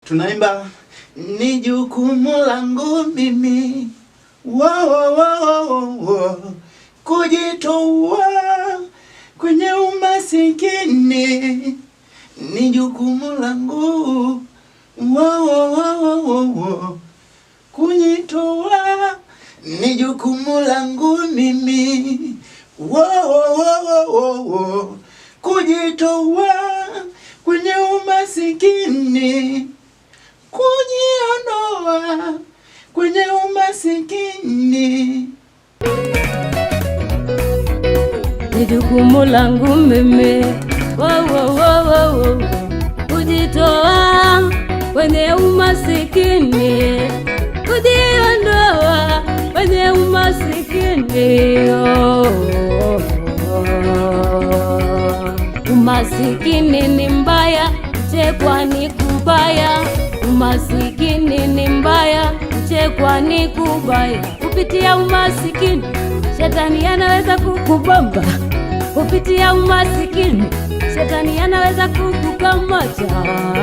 Tunaimba ni jukumu langu mimi kujitoa kwenye umasikini. Ni jukumu langu kujitoa. Ni jukumu langu mimi kujitoa kwenye umasikini, kujiondoa kwenye umasikini. Ni jukumu langu mimi kujitoa kwenye umasikini, kujiondoa kwenye umasikini. Umasikini ni mbaya, kuchekwa ni kubaya. Umasikini ni mbaya, kuchekwa ni kubaya. Kupitia umasikini shetani anaweza kukubamba. Kupitia umasikini shetani anaweza kukukamata.